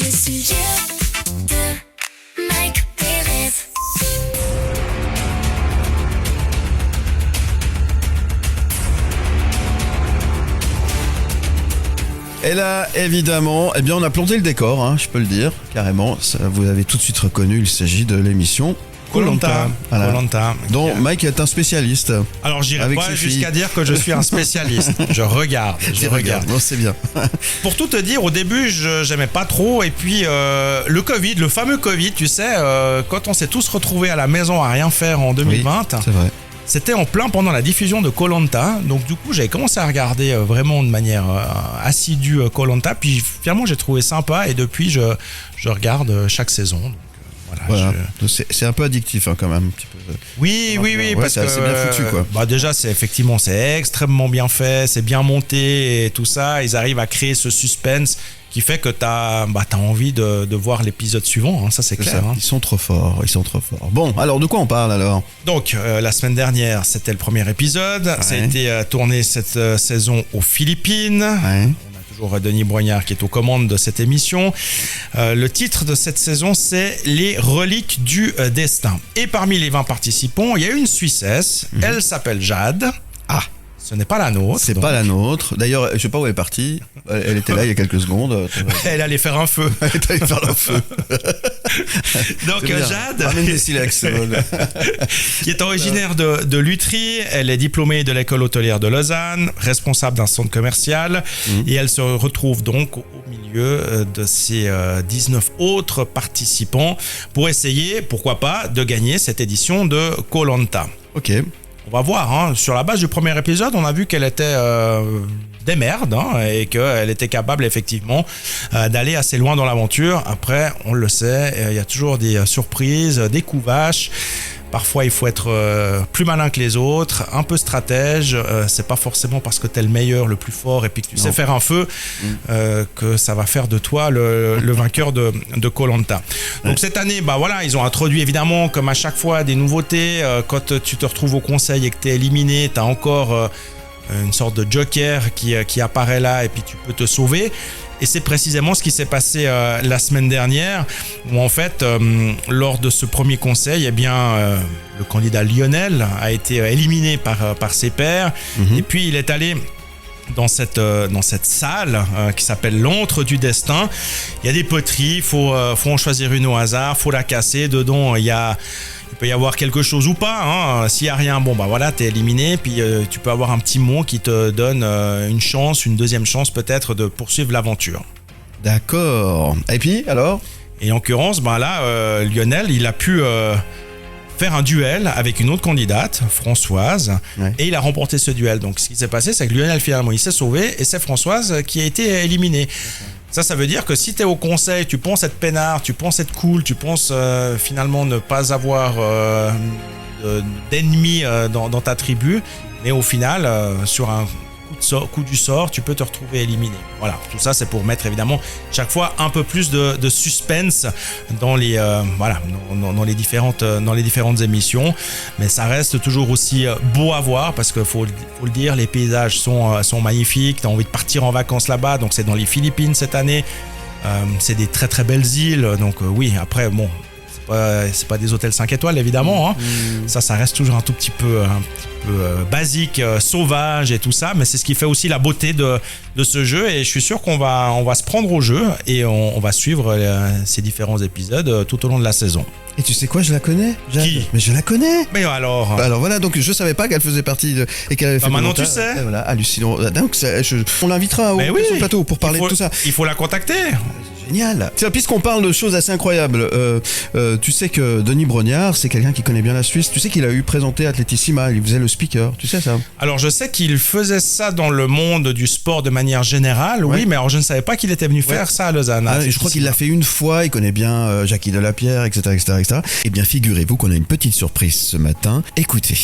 Le studio de Mike Perez. Et là, évidemment, eh bien, on a planté le décor, hein, je peux le dire, carrément. Ça, vous avez tout de suite reconnu, il s'agit de l'émission Koh-Lanta. Voilà. Koh-Lanta. Dont Mike est un spécialiste. Alors, j'irai Avec pas ses jusqu'à filles. dire que je suis un spécialiste. Je regarde. Non, c'est bien. Pour tout te dire, au début, j'aimais pas trop. Et puis, le Covid, le fameux Covid, tu sais, quand on s'est tous retrouvés à la maison à rien faire en 2020, Oui, c'est vrai. c'était en plein pendant la diffusion de Koh-Lanta. Donc, du coup, j'avais commencé à regarder vraiment de manière assidue Koh-Lanta. Puis, finalement, j'ai trouvé sympa. Et depuis, je regarde chaque saison. Donc, Voilà. C'est un peu addictif, hein, quand même. Un petit peu. Oui, Ouais, parce c'est que assez bien foutu, quoi. Bah déjà, c'est extrêmement bien fait, c'est bien monté et tout ça. Ils arrivent à créer ce suspense qui fait que t'as envie de voir l'épisode suivant. Hein, ça, c'est clair. Ça. Hein. Ils sont trop forts. Bon, alors de quoi on parle alors? Donc, la semaine dernière, c'était le premier épisode. Ouais. Ça a été tourné cette saison aux Philippines. Ouais. Toujours Denis Brognard qui est aux commandes de cette émission. Le titre de cette saison, c'est Les reliques du destin. Et parmi les 20 participants, il y a une Suissesse. Elle s'appelle Jade. Ah, Ce n'est pas la nôtre. c'est pas la nôtre. D'ailleurs, je sais pas où elle est partie. Elle était là il y a quelques secondes. Elle allait faire un feu. Elle est allée faire le feu. Donc C'est bien. Jade, Ramène des silex. qui est originaire de Lutry, elle est diplômée de l'école hôtelière de Lausanne, responsable d'un centre commercial, et elle se retrouve donc au milieu de ces 19 autres participants pour essayer, pourquoi pas, de gagner cette édition de Koh-Lanta. Ok. On va voir, hein. Sur la base du premier épisode, on a vu qu'elle était des merdes, hein, et qu'elle était capable effectivement d'aller assez loin dans l'aventure. Après, on le sait, il y a toujours des surprises, des coups vaches. Parfois, il faut être plus malin que les autres, un peu stratège. C'est pas forcément parce que t'es le meilleur, le plus fort, et puis que tu sais faire un feu que ça va faire de toi le vainqueur de Koh-Lanta. Donc cette année, ils ont introduit évidemment, comme à chaque fois, des nouveautés. Quand tu te retrouves au conseil et que t'es éliminé, t'as encore une sorte de joker qui apparaît là, et puis tu peux te sauver. Et c'est précisément ce qui s'est passé la semaine dernière, où en fait, lors de ce premier conseil, le candidat Lionel a été éliminé par ses pairs. Et puis il est allé dans cette salle qui s'appelle l'antre du destin. Il y a des poteries, faut en choisir une au hasard, faut la casser. Dedans, il peut y avoir quelque chose ou pas, hein. S'il n'y a rien, t'es éliminé. Puis tu peux avoir un petit mot qui te donne une chance, une deuxième chance peut-être de poursuivre l'aventure. D'accord. Et puis, alors? Et en l'occurrence, Lionel, il a pu faire un duel avec une autre candidate, Françoise, et il a remporté ce duel. Donc ce qui s'est passé, c'est que Lionel, finalement, il s'est sauvé, et c'est Françoise qui a été éliminée. Ça veut dire que si tu es au conseil, tu penses être peinard, tu penses être cool, tu penses finalement ne pas avoir d'ennemis dans ta tribu, mais au final, sur un coup du sort, tu peux te retrouver éliminé. Voilà, tout ça c'est pour mettre évidemment chaque fois un peu plus de suspense dans les dans les différentes émissions, mais ça reste toujours aussi beau à voir parce que faut le dire, les paysages sont magnifiques. T'as envie de partir en vacances là-bas, donc c'est dans les Philippines cette année. C'est des très très belles îles, donc oui, après c'est pas des hôtels 5 étoiles évidemment, hein. Ça reste toujours un petit peu basique, sauvage et tout ça, mais c'est ce qui fait aussi la beauté de ce jeu, et je suis sûr qu'on va se prendre au jeu et on va suivre ces différents épisodes tout au long de la saison. Et tu sais quoi, je la connais, Jade. Qui? Mais je la connais. Mais alors Voilà, donc je savais pas qu'elle faisait partie et qu'elle avait fait maintenant Koh-Lanta. tu sais. Voilà, hallucinant. Donc on l'invitera au plateau pour parler de tout ça. Il faut la contacter. Génial. Tiens, puisqu'on parle de choses assez incroyables, tu sais que Denis Brognard, c'est quelqu'un qui connaît bien la Suisse. Tu sais qu'il a eu présenté Atletissima, il faisait le speaker. Tu sais ça? Alors je sais qu'il faisait ça dans le monde du sport de manière générale, oui, mais alors je ne savais pas qu'il était venu faire ça à Lausanne. Je crois qu'il l'a fait une fois, il connaît bien Jackie Delapierre, etc. Eh bien, figurez-vous qu'on a une petite surprise ce matin. Écoutez.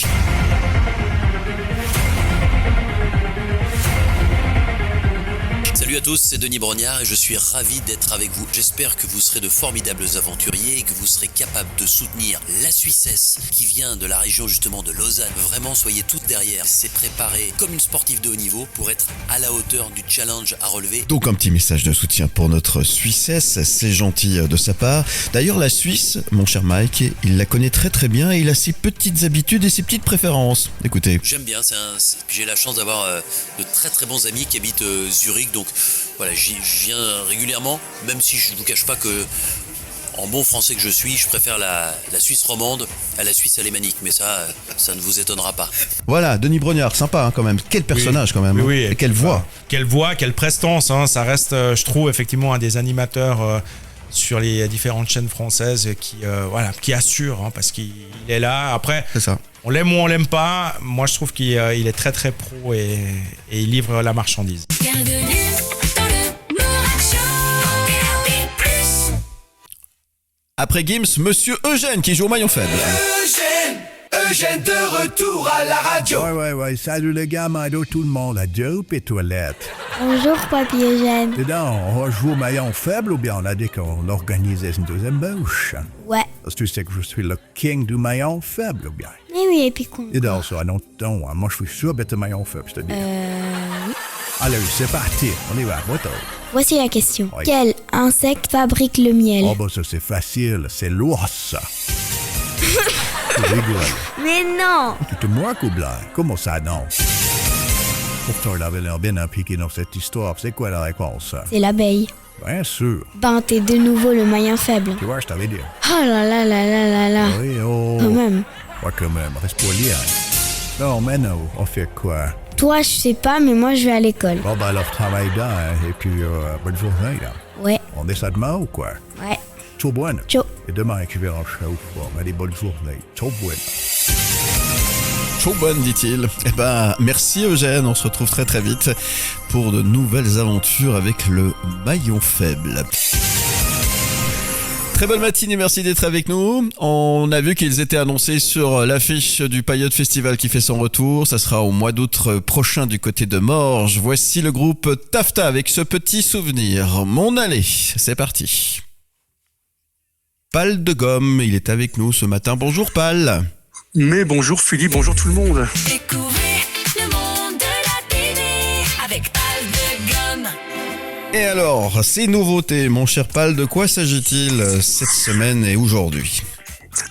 Salut Salut à tous, c'est Denis Brognard et je suis ravi d'être avec vous. J'espère que vous serez de formidables aventuriers et que vous serez capables de soutenir la Suissesse qui vient de la région justement de Lausanne. Vraiment, soyez toutes derrière. C'est préparé comme une sportive de haut niveau pour être à la hauteur du challenge à relever. Donc un petit message de soutien pour notre Suissesse, c'est gentil de sa part. D'ailleurs la Suisse, mon cher Mike, il la connaît très très bien et il a ses petites habitudes et ses petites préférences. Écoutez. J'aime bien, j'ai la chance d'avoir de très très bons amis qui habitent Zurich, donc voilà, j'y viens régulièrement, même si je ne vous cache pas que en bon français que je suis, je préfère la Suisse romande à la Suisse alémanique, mais ça ne vous étonnera pas. Voilà, Denis Brognard, sympa quand même. Quel personnage quand même. Oui, et quelle voix. Quelle voix, quelle prestance. Ça reste, je trouve, effectivement un des animateurs sur les différentes chaînes françaises qui assure, parce qu'il est là. Après, c'est ça. On l'aime ou on l'aime pas. Moi, je trouve qu'il est très très pro et il livre la marchandise. Bienvenue dans le Morning Show. Après Gims, monsieur Eugène qui joue au maillon faible. Eugène de retour à la radio. Ouais. Salut les gars, Mado, tout le monde. Adieu, puis toilette. Bonjour, Papy Eugène. Dis donc, on va jouer au maillon faible ou bien on a dit qu'on organisait une deuxième bouche? Ouais. Parce que tu sais que je suis le king du maillon faible ou bien? Mais oui, et puis qu'on... Dis donc, ça, non, moi je suis sûr d'être maillon faible, je te dis. Oui. Allez, c'est parti, on y va, moto. Voici la question. Oui. Quel insecte fabrique le miel? Oh, bah ça c'est facile, c'est l'ours. Tu rigoles. Mais non! Tu te moques ou bien? Comment ça, non? Pourtant, il avait l'air bien impliqué dans cette histoire. C'est quoi la réponse? C'est l'abeille. Bien sûr. Ben, t'es de nouveau le maillon faible. Tu vois, je t'avais dit. Oh là là là là là là. Oui, oh. Quand même. Ouais, quand même, reste poli, hein. Non, mais non, on fait quoi? Toi, je sais pas, mais moi, je vais à l'école. Bon, ben alors, travaille bien, hein, et puis, bonne journée, là. Ouais, On est ça demain ou quoi? ouais. Ciao, bonne. Ciao. Et demain, tu verras chaud. Bon, allez, bonne journée. Ciao, bonne. Chaud bonne, dit-il. Eh ben, merci Eugène, on se retrouve très très vite pour de nouvelles aventures avec le maillon faible. Très bonne matinée, merci d'être avec nous. On a vu qu'ils étaient annoncés sur l'affiche du Paillote Festival qui fait son retour. Ça sera au mois d'août prochain du côté de Morges. Voici le groupe Tafta avec ce petit souvenir. Mon allée, c'est parti. Pal de Gomme, il est avec nous ce matin. Bonjour Pal. Mais bonjour Philippe, bonjour tout le monde. Découvrez le monde de la télé avec Pal de Gomme. Et alors, ces nouveautés, mon cher Pal, de quoi s'agit-il cette semaine et aujourd'hui ?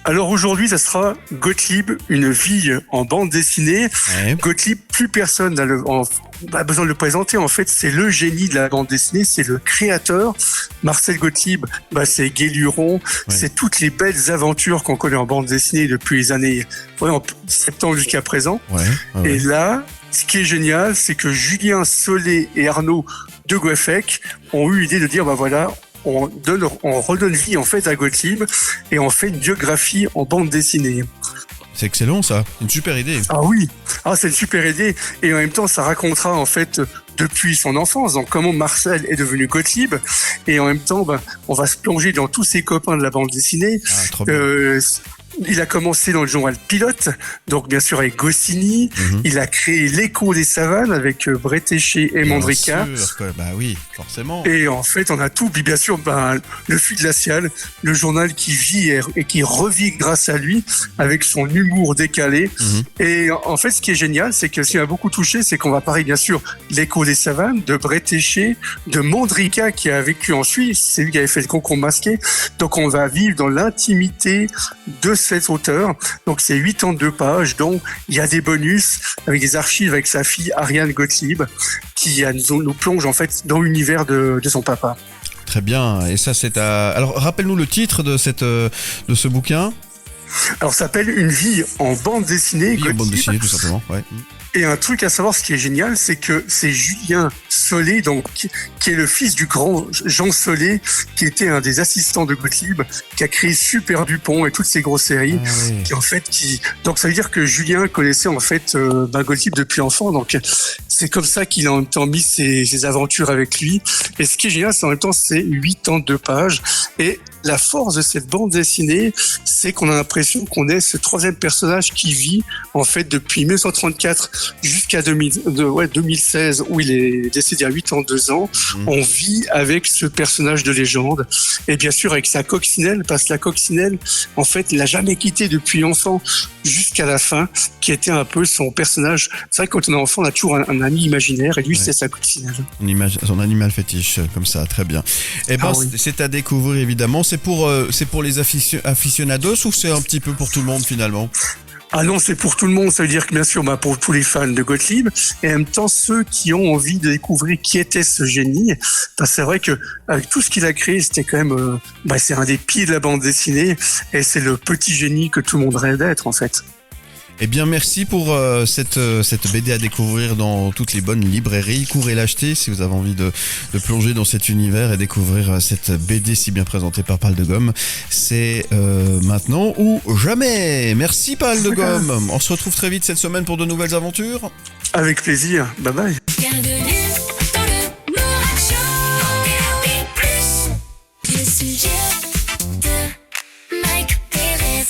Alors aujourd'hui, ça sera Gottlieb, une vie en bande dessinée. Ouais. Gottlieb, plus personne n'a besoin de le présenter. En fait, c'est le génie de la bande dessinée, c'est le créateur. Marcel Gottlieb, c'est Guéluron, c'est toutes les belles aventures qu'on connaît en bande dessinée depuis les années 70 jusqu'à présent. Ouais. Et là, ce qui est génial, c'est que Julien Solé et Arnaud de Gueffec ont eu l'idée de dire, on redonne vie en fait à Gottlieb et on fait une biographie en bande dessinée. C'est excellent ça, une super idée. Ah oui, c'est une super idée et en même temps ça racontera en fait depuis son enfance, donc comment Marcel est devenu Gottlieb et en même temps on va se plonger dans tous ses copains de la bande dessinée. Ah, trop bien. Il a commencé dans le journal Pilote, donc bien sûr avec Goscinny. Il a créé l'Écho des savanes avec Bretéché et Mandrika. Bien sûr, bah oui, forcément. Et en fait, on a tout. Puis bien sûr, le Flux glacial, le journal qui vit et qui revit grâce à lui, avec son humour décalé. Et en fait, ce qui est génial, c'est que ce qui m'a beaucoup touché, c'est qu'on va parler bien sûr de l'Écho des savanes, de Bretéché, de Mandrika qui a vécu en Suisse. C'est lui qui avait fait le Concombre masqué. Donc on va vivre dans l'intimité de cet auteur. Donc c'est 82 pages, dont il y a des bonus avec des archives avec sa fille Ariane Gottlieb qui nous plonge en fait dans l'univers de son papa. Très bien, et ça c'est à... Alors rappelle-nous le titre de ce bouquin. Alors ça s'appelle Une vie en bande dessinée. Oui, en bande dessinée tout simplement, ouais. Et un truc à savoir, ce qui est génial, c'est que c'est Julien Solé, donc qui est le fils du grand Jean Solé, qui était un des assistants de Gottlieb, qui a créé Super Dupont et toutes ces grosses séries, donc ça veut dire que Julien connaissait en fait Gottlieb depuis enfant, donc c'est comme ça qu'il a en même temps mis ses aventures avec lui. Et ce qui est génial, c'est en même temps c'est 82 pages et la force de cette bande dessinée, c'est qu'on a l'impression qu'on est ce troisième personnage qui vit en fait depuis 1934 jusqu'à 2016 où il est décédé à 82 ans. On vit avec ce personnage de légende et bien sûr avec sa coccinelle, parce que la coccinelle en fait il l'a jamais quitté depuis enfant jusqu'à la fin, qui était un peu son personnage. C'est vrai que quand on est enfant on a toujours un ami imaginaire et lui c'est sa coccinelle. Son animal fétiche, comme ça, très bien. Et ben, oui. c'est à découvrir évidemment. C'est pour les aficionados ou c'est un petit peu pour tout le monde finalement? Ah non, c'est pour tout le monde. Ça veut dire que bien sûr, pour tous les fans de Gottlieb, et en même temps ceux qui ont envie de découvrir qui était ce génie. Parce que c'est vrai que avec tout ce qu'il a créé, c'était quand même, c'est un des pieds de la bande dessinée, et c'est le petit génie que tout le monde rêve d'être en fait. Eh bien, merci pour cette BD à découvrir dans toutes les bonnes librairies. Courez l'acheter si vous avez envie de plonger dans cet univers et découvrir cette BD si bien présentée par Pal de Gomme. C'est maintenant ou jamais. Merci Pal de Gomme. On se retrouve très vite cette semaine pour de nouvelles aventures. Avec plaisir. Bye bye. Bienvenue dans le Morning Show. Le sujet de Mike Pérez.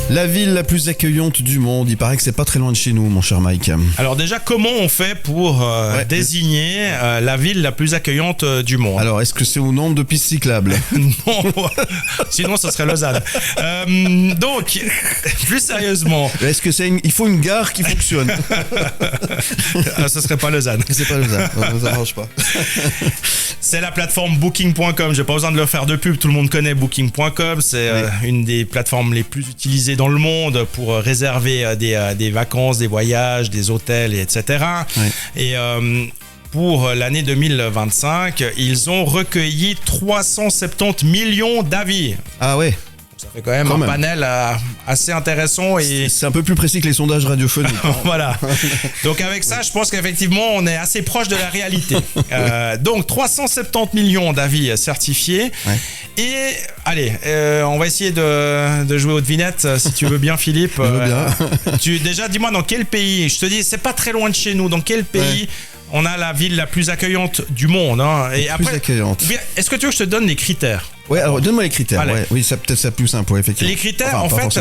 La ville la plus accueillante du monde. Il paraît que c'est pas très loin de chez nous, mon cher Mike. Alors déjà, comment on fait pour désigner la ville la plus accueillante du monde? Alors, est-ce que c'est au nombre de pistes cyclables? Non, sinon ça serait Lausanne. Donc, plus sérieusement, Est-ce que il faut une gare qui fonctionne? ce serait pas Lausanne. C'est pas ça, ça marche pas. C'est la plateforme Booking.com. J'ai pas besoin de leur faire de pub. Tout le monde connaît Booking.com. C'est une des plateformes les plus utilisées dans le monde pour réserver des vacances, des voyages, des hôtels, etc. Et pour l'année 2025, ils ont recueilli 370 millions d'avis. Ah ouais. Ça fait quand même un panel assez intéressant et c'est un peu plus précis que les sondages radiophoniques. voilà. Donc avec ça, je pense qu'effectivement, on est assez proche de la réalité. Donc 370 millions d'avis certifiés. Ouais. Et allez, on va essayer de jouer aux devinettes si tu veux bien, Philippe. Je veux bien. Déjà, dis-moi dans quel pays. Je te dis, c'est pas très loin de chez nous. Dans quel pays on a la ville la plus accueillante du monde, hein. Et après, plus accueillante. Est-ce que tu veux que je te donne les critères? Ouais, alors donne-moi les critères. Ouais. Oui, ça peut-être ça plus simple, effectivement. Les critères, en fait,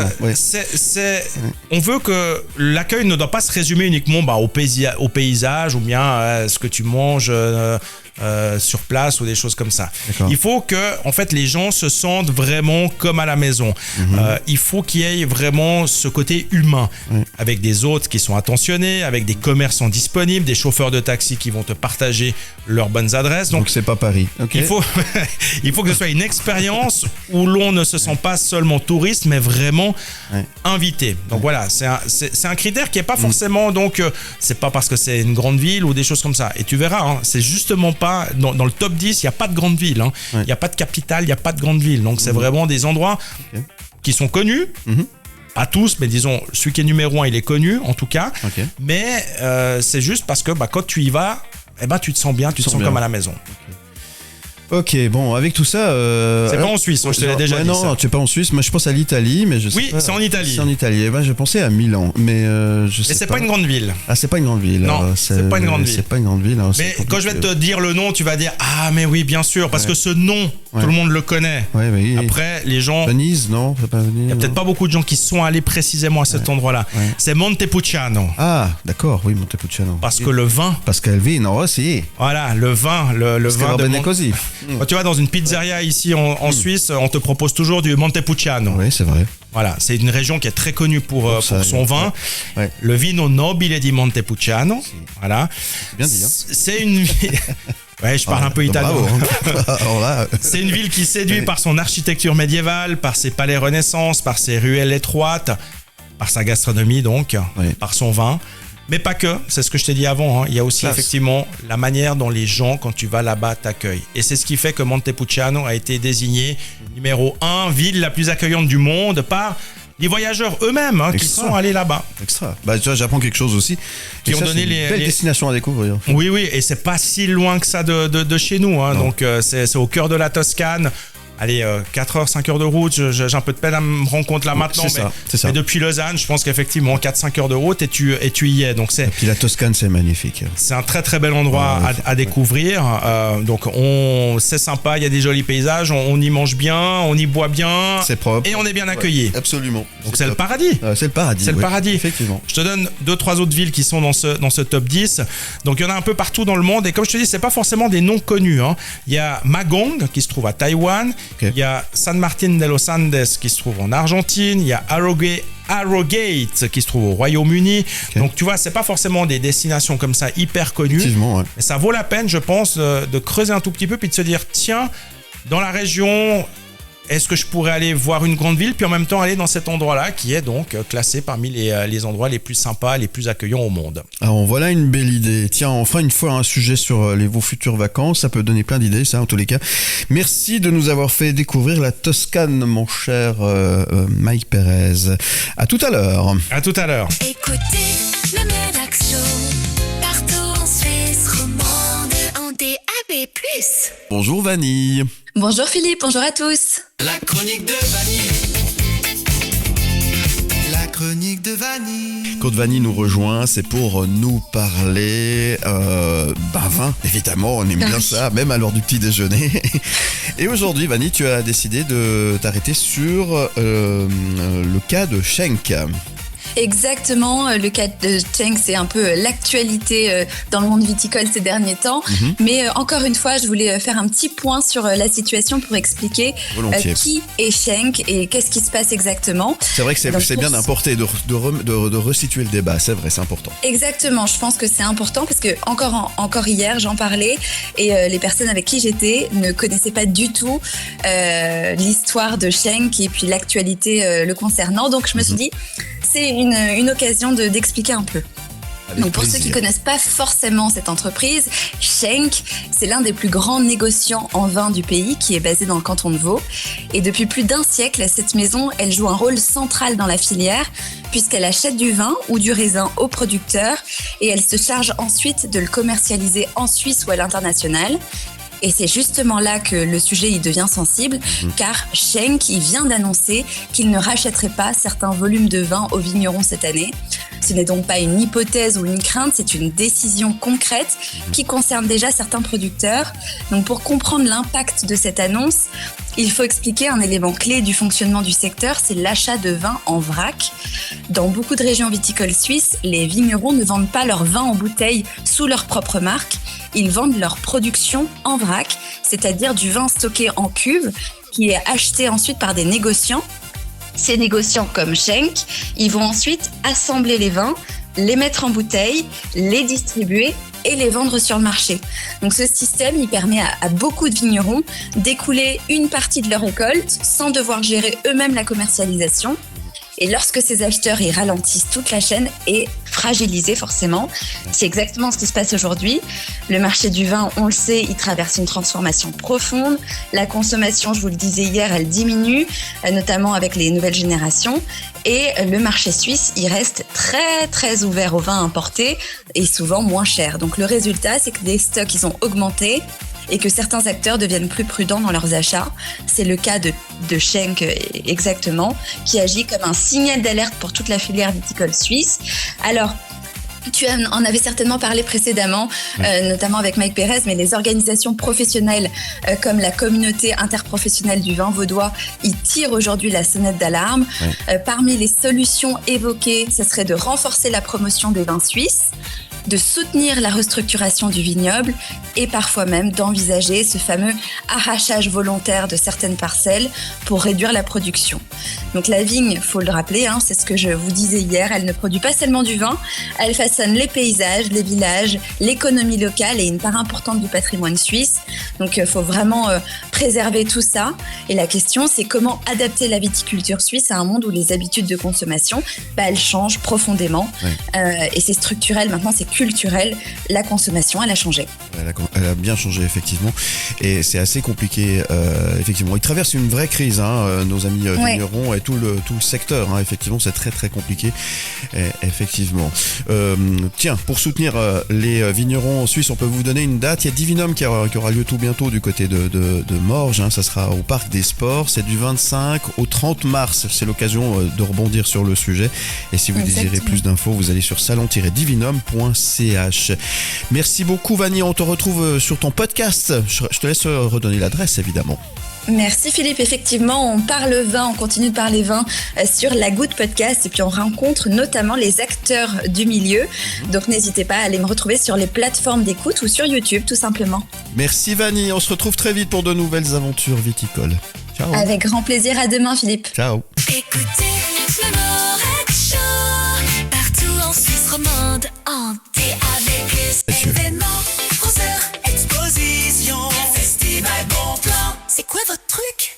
on veut que l'accueil ne doit pas se résumer uniquement au paysage ou bien ce que tu manges sur place ou des choses comme ça. D'accord. Il faut que, en fait, les gens se sentent vraiment comme à la maison. Il faut qu'il y ait vraiment ce côté humain, avec des hôtes qui sont attentionnés, avec des commerçants disponibles, des chauffeurs de taxi qui vont te partager leurs bonnes adresses. Donc c'est pas Paris. Okay. Il faut que ce soit une expérience où l'on ne se sent pas seulement touriste, mais vraiment invité. Donc voilà, c'est un critère qui est pas forcément, donc c'est pas parce que c'est une grande ville ou des choses comme ça. Et tu verras, hein, c'est justement pas dans le top 10, il y a pas de grande ville, hein. Il y a pas de capitale, il y a pas de grande ville. Donc c'est vraiment des endroits qui sont connus. Pas tous, mais disons, celui qui est numéro 1, il est connu en tout cas. Mais c'est juste parce que quand tu y vas, tu te sens bien, tu te sens comme à la maison. Ok, bon, avec tout ça... c'est pas en Suisse, je te l'ai déjà dit. Non, tu es pas en Suisse, moi je pense à l'Italie, mais je sais pas. Oui, c'est en Italie. C'est en Italie, je pensais à Milan, mais je sais pas. Et c'est pas une grande ville. Ah, c'est pas une grande ville. Non, c'est pas une grande ville. C'est pas une grande ville. Alors, mais quand je vais te dire le nom, tu vas dire, ah mais oui, bien sûr, parce que ce nom, tout le monde le connaît. Oui. Après, les gens... Venise, non, c'est pas Venise. Il y a peut-être pas beaucoup de gens qui sont allés précisément à cet endroit-là. C'est Montepulciano. Ah, d'accord, oui, Montepulciano. Parce que le vin... Parce qu'elle vit, non, si. Voilà, le vin de così. Quand tu vas dans une pizzeria ici en Suisse, on te propose toujours du Montepulciano. Oui, c'est vrai. Voilà, c'est une région qui est très connue pour son vin. Le vino nobile di Montepulciano. Voilà. C'est bien dit. Hein. C'est une... Ouais, je parle un peu italien. C'est une ville qui séduit par son architecture médiévale, par ses palais Renaissance, par ses ruelles étroites, par sa gastronomie donc, par son vin. Mais pas que, c'est ce que je t'ai dit avant, hein. Il y a aussi effectivement la manière dont les gens, quand tu vas là-bas, t'accueillent. Et c'est ce qui fait que Montepulciano a été désigné numéro 1, ville la plus accueillante du monde par les voyageurs eux-mêmes qui sont allés là-bas. Extra. Tu vois, j'apprends quelque chose aussi. Qui ont donné les destinations à découvrir. Oui, et c'est pas si loin que ça de chez nous, hein. Donc c'est au cœur de la Toscane. allez, 4 heures, 5 heures de route. J'ai un peu de peine à me rendre compte là maintenant. C'est ça. Mais depuis Lausanne, je pense qu'effectivement, 4-5 heures de route et tu y es. Donc Et puis la Toscane, c'est magnifique. c'est un très très bel endroit à découvrir. Donc c'est sympa, il y a des jolis paysages, on y mange bien, on y boit bien. C'est propre. Et on est bien accueillis. Ouais, absolument. Donc c'est le paradis. C'est le paradis. C'est le paradis. Effectivement. Je te donne 2-3 autres villes qui sont dans ce top 10. Donc il y en a un peu partout dans le monde. Et comme je te dis, c'est pas forcément des noms connus. Hein. Il y a Magong qui se trouve à Taïwan. Il y a San Martin de los Andes qui se trouve en Argentine. Il y a Harrogate qui se trouve au Royaume-Uni. Donc tu vois, c'est pas forcément des destinations comme ça hyper connues. Effectivement, ouais. Mais ça vaut la peine, je pense, de creuser un tout petit peu puis de se dire, tiens, dans la région, est-ce que je pourrais aller voir une grande ville puis en même temps aller dans cet endroit-là qui est donc classé parmi les endroits les plus sympas, les plus accueillants au monde. Alors voilà une belle idée. Tiens, on fera une fois un sujet sur vos futures vacances. Ça peut donner plein d'idées, ça, en tous les cas. Merci de nous avoir fait découvrir la Toscane, mon cher Mike Pérez. À tout à l'heure. À tout à l'heure. Écoutez le Medac Show partout en Suisse romande en DAB+. Bonjour Vanille. Bonjour Philippe, bonjour à tous. La chronique de Vanille. La chronique de Vanille. Quand Vanille nous rejoint, c'est pour nous parler vin. Évidemment, on aime bien ça, même à l'heure du petit déjeuner. Et aujourd'hui, Vanille, tu as décidé de t'arrêter sur le cas de Schenk. Exactement, le cas de Schenk, c'est un peu l'actualité dans le monde viticole ces derniers temps. Mais encore une fois, je voulais faire un petit point sur la situation pour expliquer qui est Schenk et qu'est-ce qui se passe exactement. C'est vrai que c'est bien d'importer, de resituer le débat, c'est vrai, c'est important. Exactement, je pense que c'est important parce que encore hier, j'en parlais et les personnes avec qui j'étais ne connaissaient pas du tout l'histoire de Schenk et puis l'actualité le concernant. Donc je me suis dit, c'est une occasion d'expliquer un peu. Donc pour ceux qui ne connaissent pas forcément cette entreprise, Schenk, c'est l'un des plus grands négociants en vin du pays qui est basé dans le canton de Vaud. Et depuis plus d'un siècle, cette maison, elle joue un rôle central dans la filière puisqu'elle achète du vin ou du raisin aux producteurs et elle se charge ensuite de le commercialiser en Suisse ou à l'international. Et c'est justement là que le sujet il devient sensible, car Schenk il vient d'annoncer qu'il ne rachèterait pas certains volumes de vin aux vignerons cette année. Ce n'est donc pas une hypothèse ou une crainte, c'est une décision concrète qui concerne déjà certains producteurs. Donc pour comprendre l'impact de cette annonce, il faut expliquer un élément clé du fonctionnement du secteur, c'est l'achat de vin en vrac. Dans beaucoup de régions viticoles suisses, les vignerons ne vendent pas leur vin en bouteille sous leur propre marque. Ils vendent leur production en vrac, c'est-à-dire du vin stocké en cuve qui est acheté ensuite par des négociants. Ces négociants comme Schenk, ils vont ensuite assembler les vins, les mettre en bouteille, les distribuer et les vendre sur le marché. Donc ce système, il permet à beaucoup de vignerons d'écouler une partie de leur récolte sans devoir gérer eux-mêmes la commercialisation. Et lorsque ces acheteurs ils ralentissent, toute la chaîne est fragilisée forcément. C'est exactement ce qui se passe aujourd'hui. Le marché du vin, on le sait, il traverse une transformation profonde. La consommation, je vous le disais hier, elle diminue, notamment avec les nouvelles générations. Et le marché suisse, il reste très très ouvert aux vins importés et souvent moins cher. Donc le résultat, c'est que les stocks, ils ont augmenté et que certains acteurs deviennent plus prudents dans leurs achats. C'est le cas de Schenk exactement, qui agit comme un signal d'alerte pour toute la filière viticole suisse. Alors, tu en avais certainement parlé précédemment, notamment avec Mike Pérez, mais les organisations professionnelles comme la communauté interprofessionnelle du vin vaudois, ils tirent aujourd'hui la sonnette d'alarme. Parmi les solutions évoquées, ce serait de renforcer la promotion des vins suisses, de soutenir la restructuration du vignoble et parfois même d'envisager ce fameux arrachage volontaire de certaines parcelles pour réduire la production. Donc la vigne, faut le rappeler, c'est ce que je vous disais hier, elle ne produit pas seulement du vin, elle façonne les paysages, les villages, l'économie locale et une part importante du patrimoine suisse. Donc il faut vraiment préserver tout ça. Et la question, c'est comment adapter la viticulture suisse à un monde où les habitudes de consommation, elles changent profondément. Et c'est structurel maintenant, c'est culturel, la consommation, elle a changé. Elle a bien changé, effectivement. Et c'est assez compliqué, effectivement. Ils traversent une vraie crise, nos amis vignerons et tout le secteur. Effectivement, c'est très, très compliqué. Effectivement. Tiens, pour soutenir les vignerons suisses, on peut vous donner une date. Il y a Divinum qui aura lieu tout bientôt du côté de Morges. Ça sera au Parc des Sports. C'est du 25 au 30 mars. C'est l'occasion de rebondir sur le sujet. Et si vous désirez plus d'infos, vous allez sur salon-divinum.ch. Merci beaucoup, Vanny. On te retrouve sur ton podcast. Je te laisse redonner l'adresse, évidemment. Merci Philippe, effectivement on parle vin, on continue de parler vin sur La Goutte Podcast et puis on rencontre notamment les acteurs du milieu, donc n'hésitez pas à aller me retrouver sur les plateformes d'écoute ou sur YouTube tout simplement. Merci Vanny, on se retrouve très vite pour de nouvelles aventures viticoles. Ciao. Avec grand plaisir, à demain Philippe. Ciao. Écoutez le Morag Show partout en Suisse romande en DAB+. Événements, concerts, expositions, festival, bon plan. C'est quoi votre truc?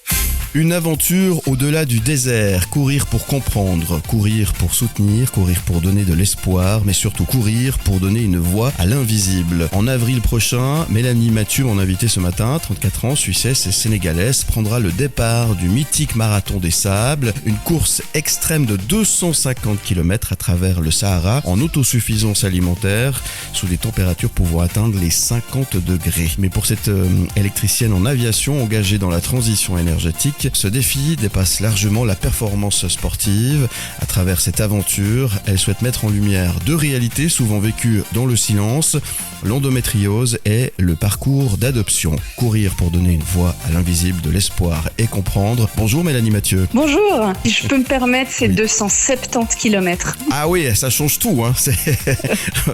Une aventure au-delà du désert, courir pour comprendre, courir pour soutenir, courir pour donner de l'espoir, mais surtout courir pour donner une voix à l'invisible. En avril prochain, Mélanie Mathieu, mon invitée ce matin, 34 ans, suissesse et sénégalaise, prendra le départ du mythique Marathon des Sables, une course extrême de 250 km à travers le Sahara, en autosuffisance alimentaire, sous des températures pouvant atteindre les 50 degrés. Mais pour cette électricienne en aviation engagée dans la transition énergétique, ce défi dépasse largement la performance sportive. À travers cette aventure, elle souhaite mettre en lumière deux réalités souvent vécues dans le silence, l'endométriose et le parcours d'adoption. Courir pour donner une voix à l'invisible, de l'espoir et comprendre. Bonjour Mélanie Mathieu. Bonjour, si je peux me permettre, c'est 270 km. Ah oui, ça change tout, c'est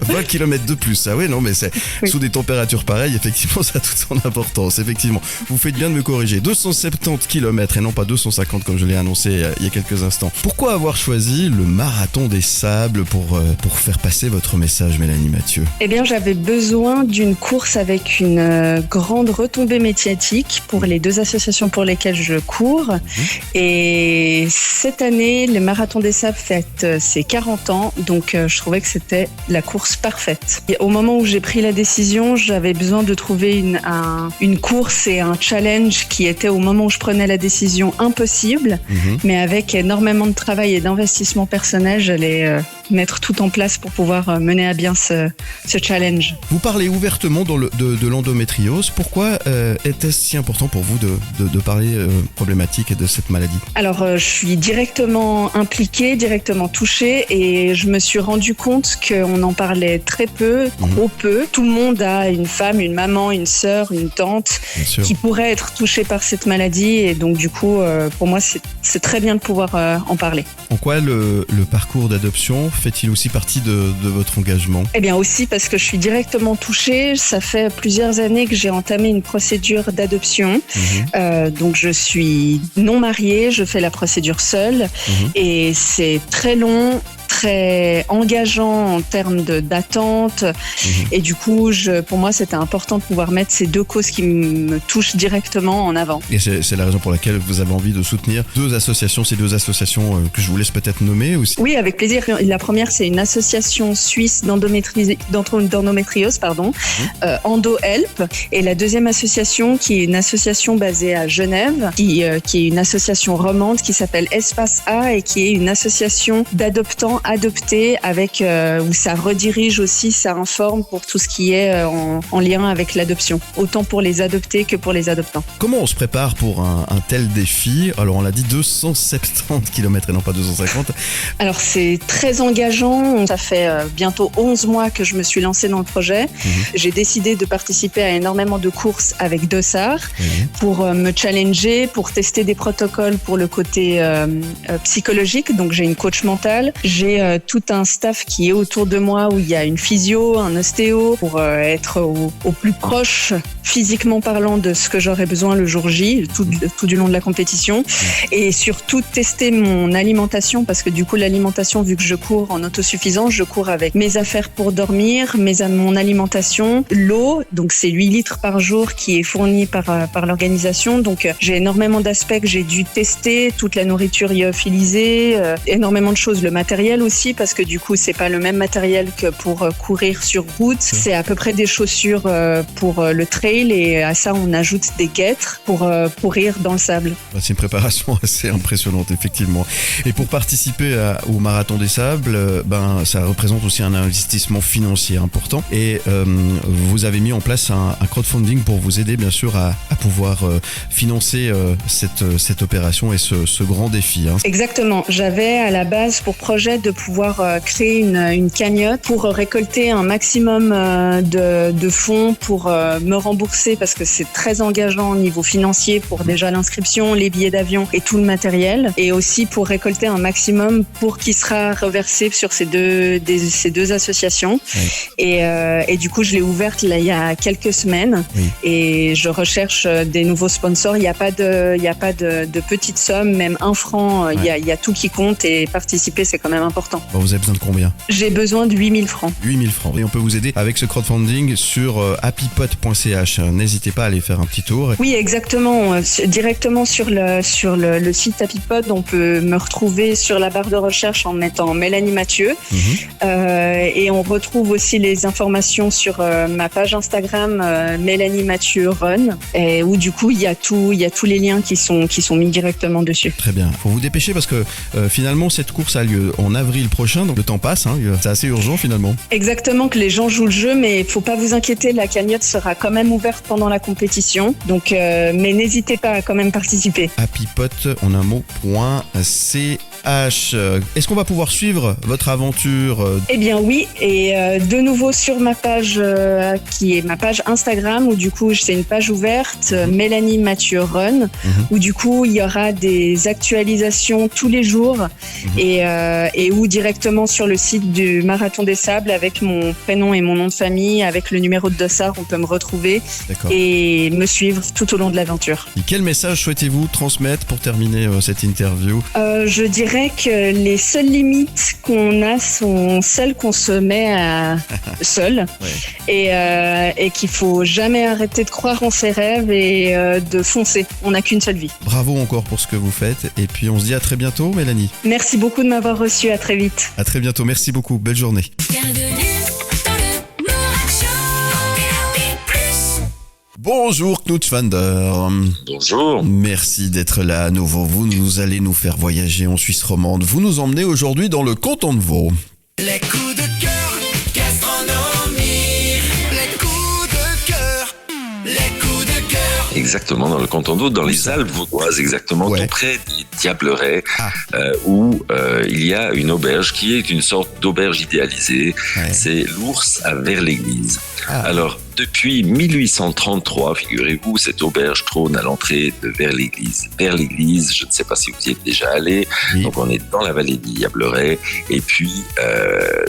20 km de plus. Ah oui, non, mais c'est sous des températures pareilles, effectivement, ça a toute son importance. Effectivement, vous faites bien de me corriger. 270 km et non pas 250 comme je l'ai annoncé il y a quelques instants. Pourquoi avoir choisi le Marathon des Sables pour faire passer votre message, Mélanie Mathieu? Eh bien, j'avais besoin d'une course avec une grande retombée médiatique pour les deux associations pour lesquelles je cours. Et cette année, le Marathon des Sables fête ses 40 ans, donc je trouvais que c'était la course parfaite. Et au moment où j'ai pris la décision, j'avais besoin de trouver une course et un challenge qui était au moment où je prenais la décision impossible, mais avec énormément de travail et d'investissement personnel, j'allais mettre tout en place pour pouvoir mener à bien ce challenge. Vous parlez ouvertement de l'endométriose. Pourquoi était-ce si important pour vous de parler problématique de cette maladie? Alors, je suis directement impliquée, directement touchée et je me suis rendu compte qu'on en parlait très peu, trop peu. Tout le monde a une femme, une maman, une sœur, une tante qui pourrait être touchée par cette maladie et donc du coup, pour moi, c'est très bien de pouvoir en parler. En quoi le parcours d'adoption fait-il aussi partie de votre engagement? Eh bien aussi parce que je suis directement touchée. Ça fait plusieurs années que j'ai entamé une procédure d'adoption. Donc je suis non mariée, je fais la procédure seule et c'est très long, très engageant en termes d'attente. Et du coup, pour moi, c'était important de pouvoir mettre ces deux causes qui me touchent directement en avant. Et c'est la raison pour laquelle vous avez envie de soutenir ces deux associations que je vous laisse peut-être nommer aussi. Oui, avec plaisir. La première, c'est une association suisse d'endométriose, EndoHelp. Et la deuxième association, qui est une association basée à Genève, qui est une association romande qui s'appelle Espace A et qui est une association d'adoptants adoptés avec où ça redirige aussi, ça informe pour tout ce qui est en lien avec l'adoption, autant pour les adoptés que pour les adoptants. Comment on se prépare pour un tel défi? Alors on l'a dit, 270 km et non pas 250. Alors c'est très engageant, ça fait bientôt 11 mois que je me suis lancée dans le projet. J'ai décidé de participer à énormément de courses avec Dossard pour me challenger, pour tester des protocoles pour le côté psychologique, donc j'ai une coach mentale, j'ai tout un staff qui est autour de moi où il y a une physio, un ostéo pour être au plus proche physiquement parlant de ce que j'aurais besoin le jour J, tout du long de la compétition. Et surtout tester mon alimentation parce que du coup l'alimentation, vu que je cours en autosuffisance, je cours avec mes affaires pour dormir, mon alimentation, l'eau, donc c'est 8 litres par jour qui est fournie par l'organisation. Donc j'ai énormément d'aspects que j'ai dû tester, toute la nourriture lyophilisée, énormément de choses, le matériel matériel aussi, parce que du coup, c'est pas le même matériel que pour courir sur route. C'est à peu près des chaussures pour le trail, et à ça, on ajoute des guêtres pour courir dans le sable. C'est une préparation assez impressionnante, effectivement. Et pour participer au Marathon des Sables, ça représente aussi un investissement financier important. Et vous avez mis en place un crowdfunding pour vous aider, bien sûr, à pouvoir financer cette opération et ce grand défi. Exactement. J'avais à la base pour projet de pouvoir créer une cagnotte pour récolter un maximum de fonds pour me rembourser, parce que c'est très engageant au niveau financier pour déjà l'inscription, les billets d'avion et tout le matériel, et aussi pour récolter un maximum pour qui sera reversé sur ces deux associations. Oui. Et du coup, je l'ai ouverte là, il y a quelques semaines. Oui. Et je recherche des nouveaux sponsors. Il n'y a pas de petites sommes, même 1 franc. Ouais. Il y a tout qui compte, et participer, c'est quand même important. Bon, vous avez besoin de combien ? J'ai besoin de 8 000 francs. 8 000 francs. Et on peut vous aider avec ce crowdfunding sur happypot.ch. N'hésitez pas à aller faire un petit tour. Oui, exactement. Directement sur le site Happypot, on peut me retrouver sur la barre de recherche en mettant Mélanie Mathieu. Et on retrouve aussi les informations sur ma page Instagram Mélanie Mathieu Run, où du coup il y a tous les liens qui sont mis directement dessus. Très bien. Faut vous dépêcher parce que finalement cette course a lieu en avril prochain, donc le temps passe. C'est assez urgent finalement. Exactement, que les gens jouent le jeu, mais faut pas vous inquiéter, la cagnotte sera quand même ouverte pendant la compétition. Donc, mais n'hésitez pas à quand même participer. Happypot en un mot.ch. Est-ce qu'on va pouvoir suivre votre aventure ? Eh bien oui, et de nouveau sur ma page qui est ma page Instagram, où du coup c'est une page ouverte, Mélanie Mathieu Run, où du coup il y aura des actualisations tous les jours, et où directement sur le site du Marathon des Sables, avec mon prénom et mon nom de famille, avec le numéro de dossard, on peut me retrouver. D'accord. Et me suivre tout au long de l'aventure. Et quel message souhaitez-vous transmettre pour terminer cette interview ? Je dirais que les seules limites qu'on a sont celles qu'on se met seul, et qu'il faut jamais arrêter de croire en ses rêves et de foncer. On n'a qu'une seule vie. Bravo encore pour ce que vous faites, et puis on se dit à très bientôt, Mélanie. Merci beaucoup de m'avoir reçu, à très vite. À très bientôt, merci beaucoup, belle journée. Bonjour Knut Vander. Bonjour. Merci d'être là à nouveau. Vous allez nous faire voyager en Suisse romande. Vous nous emmenez aujourd'hui dans le canton de Vaud. Les coups de cœur, gastronomie. Les coups de cœur, les coups de cœur. Exactement, dans le canton de Vaud, dans les Alpes vaudoises, exactement, tout près des Diablerets, où il y a une auberge qui est une sorte d'auberge idéalisée. C'est l'Ours à Vers-l'Église. Alors, depuis 1833, figurez-vous, cette auberge trône à l'entrée de Vers-l'Église. Vers-l'Église, je ne sais pas si vous y êtes déjà allé, donc on est dans la vallée des Diablerets, et puis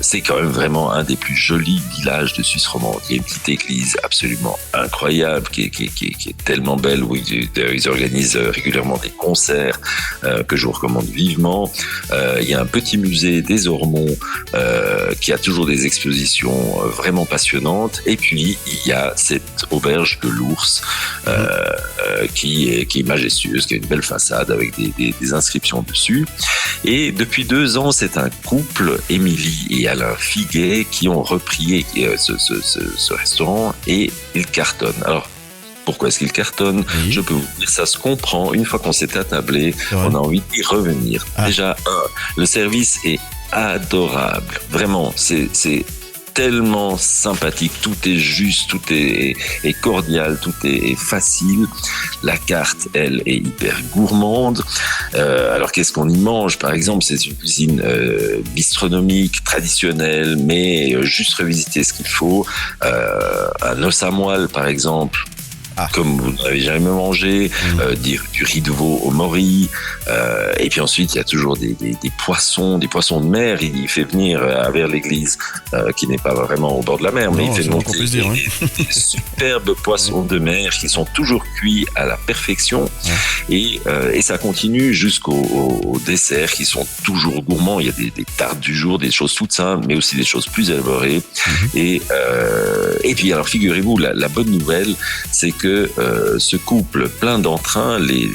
c'est quand même vraiment un des plus jolis villages de Suisse romande. Il y a une petite église absolument incroyable, qui est tellement belle, où ils organisent régulièrement des concerts que je vous recommande vivement. Il y a un petit musée des Ormonts qui a toujours des expositions vraiment passionnantes, et puis il y a cette auberge de l'Ours qui est majestueuse, qui a une belle façade avec des inscriptions dessus. Et depuis 2 ans, c'est un couple, Émilie et Alain Figuet, qui ont repris ce restaurant, et ils cartonnent. Alors, pourquoi est-ce qu'il cartonne ? Je peux vous dire, ça se comprend. Une fois qu'on s'est attablé, on a envie d'y revenir. Déjà, le service est adorable. Vraiment, c'est tellement sympathique, tout est juste, tout est cordial, tout est facile. La carte, elle, est hyper gourmande. Alors, qu'est-ce qu'on y mange ? Par exemple, c'est une cuisine bistronomique, traditionnelle, mais juste revisiter ce qu'il faut. Un os à moelle, par exemple, comme vous n'avez jamais mangé, du riz de veau au mori, et puis ensuite il y a toujours des poissons de mer. Il fait venir vers l'église, qui n'est pas vraiment au bord de la mer, mais il fait monter des superbes poissons de mer qui sont toujours cuits à la perfection, et ça continue jusqu'au dessert, qui sont toujours gourmands. Il y a des tartes du jour, des choses toutes simples, mais aussi des choses plus élaborées. Et puis alors, figurez-vous, la bonne nouvelle, c'est que que ce couple plein d'entrain, les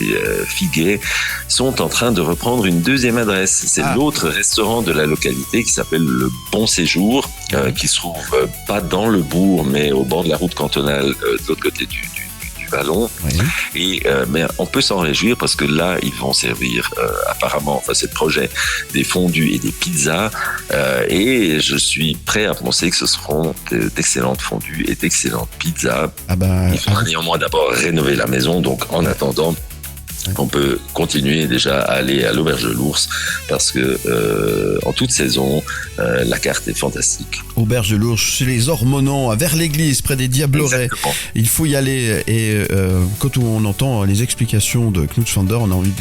Figuet, sont en train de reprendre une deuxième adresse. C'est l'autre restaurant de la localité qui s'appelle le Bon Séjour, qui se trouve pas dans le bourg, mais au bord de la route cantonale de l'autre côté du Vallon. Et mais on peut s'en réjouir parce que là ils vont servir apparemment, enfin c'est le projet, des fondus et des pizzas, et je suis prêt à penser que ce seront d'excellentes fondus et d'excellentes pizzas. Il faudra néanmoins d'abord rénover la maison, donc en attendant on peut continuer déjà à aller à l'Auberge de l'Ours parce que en toute saison la carte est fantastique. Auberge de l'Ours chez les Ormonans, vers l'église, près des Diablerets. Il faut y aller, et quand on entend les explications de Knut Schwander, on a envie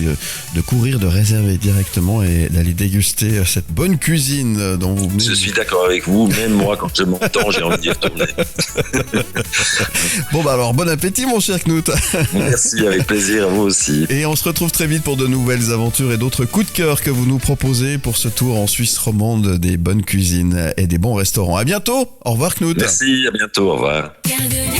de courir, de réserver directement et d'aller déguster cette bonne cuisine dont vous venez. Je suis d'accord avec vous, même moi quand je m'entends j'ai envie d'y retourner. Bon alors bon appétit mon cher Knut. Merci, avec plaisir, à vous aussi. Et on se retrouve très vite pour de nouvelles aventures et d'autres coups de cœur que vous nous proposez pour ce tour en Suisse romande des bonnes cuisines et des bons restaurants. À bientôt. Au revoir Knut. Merci, à bientot. Au revoir. Bienvenue